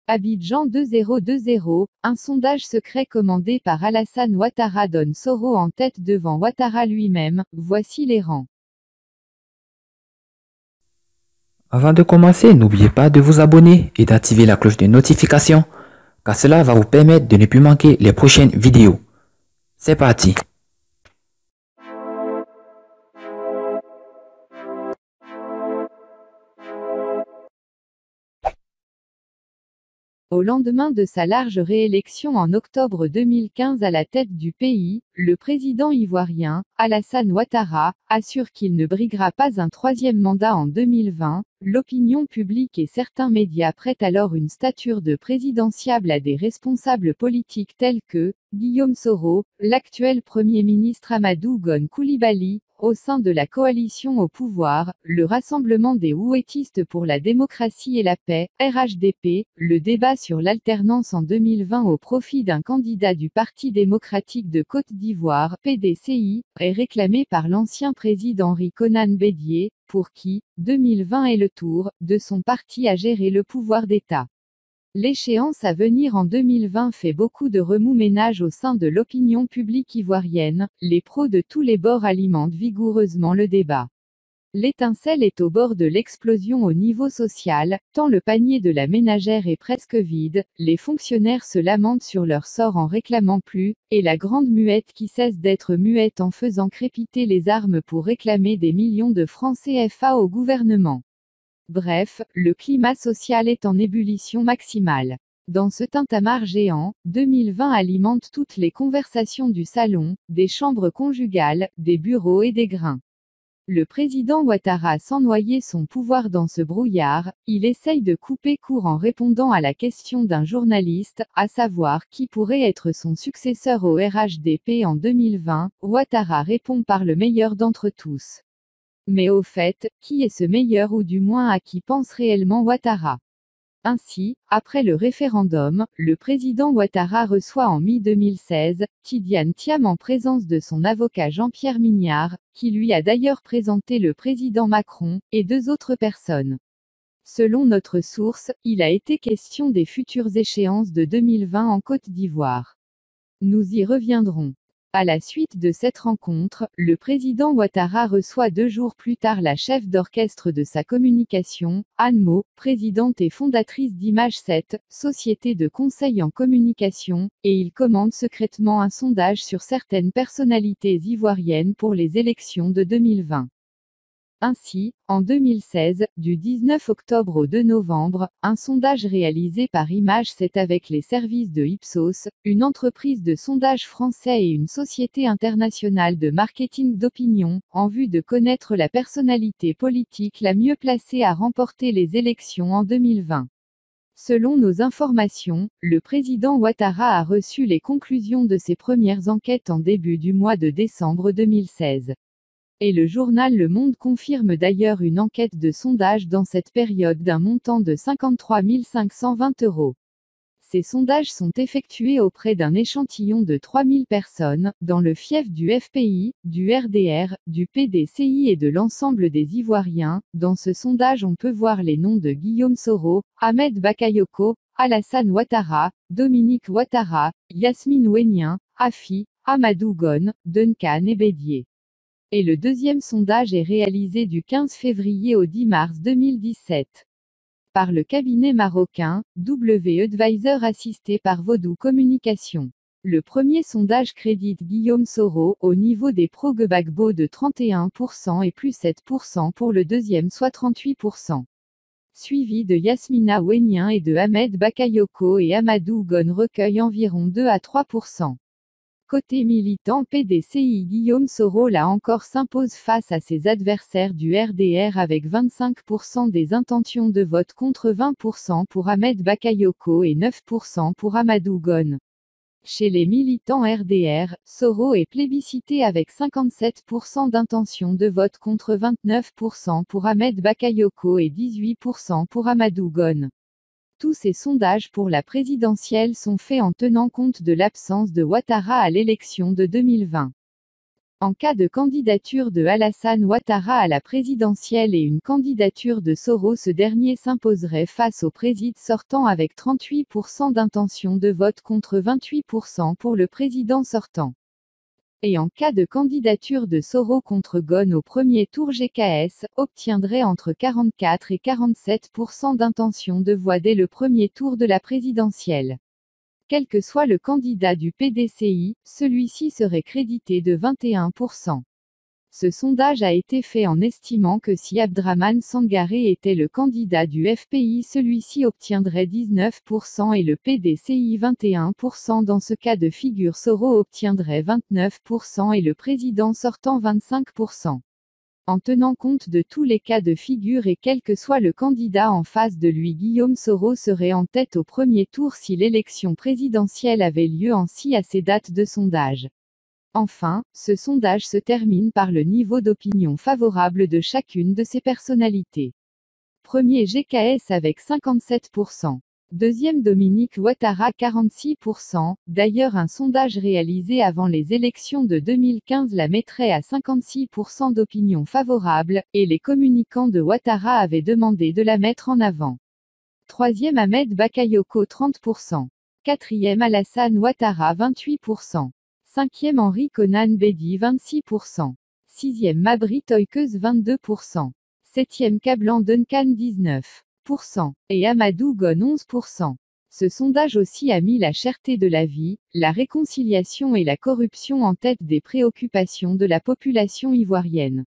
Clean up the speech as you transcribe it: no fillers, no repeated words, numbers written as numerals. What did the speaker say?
Abidjan 2020, un sondage secret commandé par Alassane Ouattara donne Soro en tête devant Ouattara lui-même, voici les rangs. Avant de commencer, n'oubliez pas de vous abonner et d'activer la cloche de notification, car cela va vous permettre de ne plus manquer les prochaines vidéos. C'est parti! Au lendemain de sa large réélection en octobre 2015 à la tête du pays, le président ivoirien, Alassane Ouattara, assure qu'il ne briguera pas un troisième mandat en 2020. L'opinion publique et certains médias prêtent alors une stature de présidentiable à des responsables politiques tels que Guillaume Soro, l'actuel Premier ministre Amadou Gon Coulibaly, au sein de la coalition au pouvoir, le Rassemblement des Ouettistes pour la démocratie et la paix, RHDP, le débat sur l'alternance en 2020 au profit d'un candidat du Parti démocratique de Côte d'Ivoire, PDCI, est réclamé par l'ancien président Henri Konan Bédié, pour qui 2020 est le tour de son parti à gérer le pouvoir d'État. L'échéance à venir en 2020 fait beaucoup de remous-ménage au sein de l'opinion publique ivoirienne, les pros de tous les bords alimentent vigoureusement le débat. L'étincelle est au bord de l'explosion au niveau social, tant le panier de la ménagère est presque vide, les fonctionnaires se lamentent sur leur sort en réclamant plus, et la grande muette qui cesse d'être muette en faisant crépiter les armes pour réclamer des millions de francs CFA au gouvernement. Bref, le climat social est en ébullition maximale. Dans ce tintamarre géant, 2020 alimente toutes les conversations du salon, des chambres conjugales, des bureaux et des grains. Le président Ouattara sans noyer son pouvoir dans ce brouillard, il essaye de couper court en répondant à la question d'un journaliste, à savoir qui pourrait être son successeur au RHDP en 2020. Ouattara répond par le meilleur d'entre tous. Mais au fait, qui est ce meilleur ou du moins à qui pense réellement Ouattara? Ainsi, après le référendum, le président Ouattara reçoit en mi-2016, Tidiane Thiam en présence de son avocat Jean-Pierre Mignard, qui lui a d'ailleurs présenté le président Macron, et deux autres personnes. Selon notre source, il a été question des futures échéances de 2020 en Côte d'Ivoire. Nous y reviendrons. À la suite de cette rencontre, le président Ouattara reçoit 2 jours plus tard la chef d'orchestre de sa communication, Anne Mo, présidente et fondatrice d'Image 7, société de conseil en communication, et il commande secrètement un sondage sur certaines personnalités ivoiriennes pour les élections de 2020. Ainsi, en 2016, du 19 octobre au 2 novembre, un sondage réalisé par Image 7 avec les services de Ipsos, une entreprise de sondage français et une société internationale de marketing d'opinion, en vue de connaître la personnalité politique la mieux placée à remporter les élections en 2020. Selon nos informations, le président Ouattara a reçu les conclusions de ses premières enquêtes en début du mois de décembre 2016. Et le journal Le Monde confirme d'ailleurs une enquête de sondage dans cette période d'un montant de 53 520 €. Ces sondages sont effectués auprès d'un échantillon de 3000 personnes, dans le fief du FPI, du RDR, du PDCI et de l'ensemble des Ivoiriens. Dans ce sondage on peut voir les noms de Guillaume Soro, Ahmed Bakayoko, Alassane Ouattara, Dominique Ouattara, Yasmine Ouénien, Afi, Amadou Gon, Duncan et Bédié. Et le deuxième sondage est réalisé du 15 février au 10 mars 2017. Par le cabinet marocain, W-Advisor assisté par Vodou Communication. Le premier sondage crédite Guillaume Soro, au niveau des pro-Gbagbo de 31% et plus 7% pour le deuxième soit 38%. Suivi de Yasmina Ouénien et de Ahmed Bakayoko et Amadou Gon recueille environ 2 à 3%. Côté militant PDCI, Guillaume Soro là encore s'impose face à ses adversaires du RDR avec 25% des intentions de vote contre 20% pour Ahmed Bakayoko et 9% pour Amadou Gon. Chez les militants RDR, Soro est plébiscité avec 57% d'intentions de vote contre 29% pour Ahmed Bakayoko et 18% pour Amadou Gon. Tous ces sondages pour la présidentielle sont faits en tenant compte de l'absence de Ouattara à l'élection de 2020. En cas de candidature de Alassane Ouattara à la présidentielle et une candidature de Soro, ce dernier s'imposerait face au président sortant avec 38% d'intention de vote contre 28% pour le président sortant. Et en cas de candidature de Soro contre Ghosn au premier tour, GKS obtiendrait entre 44 et 47% d'intention de voix dès le premier tour de la présidentielle. Quel que soit le candidat du PDCI, celui-ci serait crédité de 21%. Ce sondage a été fait en estimant que si Abdrahmane Sangaré était le candidat du FPI, celui-ci obtiendrait 19% et le PDCI 21%. Dans ce cas de figure, Soro obtiendrait 29% et le président sortant 25%. En tenant compte de tous les cas de figure et quel que soit le candidat en face de lui, Guillaume Soro serait en tête au premier tour si l'élection présidentielle avait lieu ainsi à ces dates de sondage. Enfin, ce sondage se termine par le niveau d'opinion favorable de chacune de ces personnalités. Premier, GKS avec 57%. Deuxième, Dominique Ouattara 46%. D'ailleurs, un sondage réalisé avant les élections de 2015 la mettrait à 56% d'opinion favorable, et les communicants de Ouattara avaient demandé de la mettre en avant. Troisième, Ahmed Bakayoko 30%. Quatrième, Alassane Ouattara 28%. Cinquième, Henri Konan Bédi 26%. Sixième, Mabry Toykes 22%. Septième, Kablan Duncan 19%. Et Amadou Ghosn 11%. Ce sondage aussi a mis la cherté de la vie, la réconciliation et la corruption en tête des préoccupations de la population ivoirienne.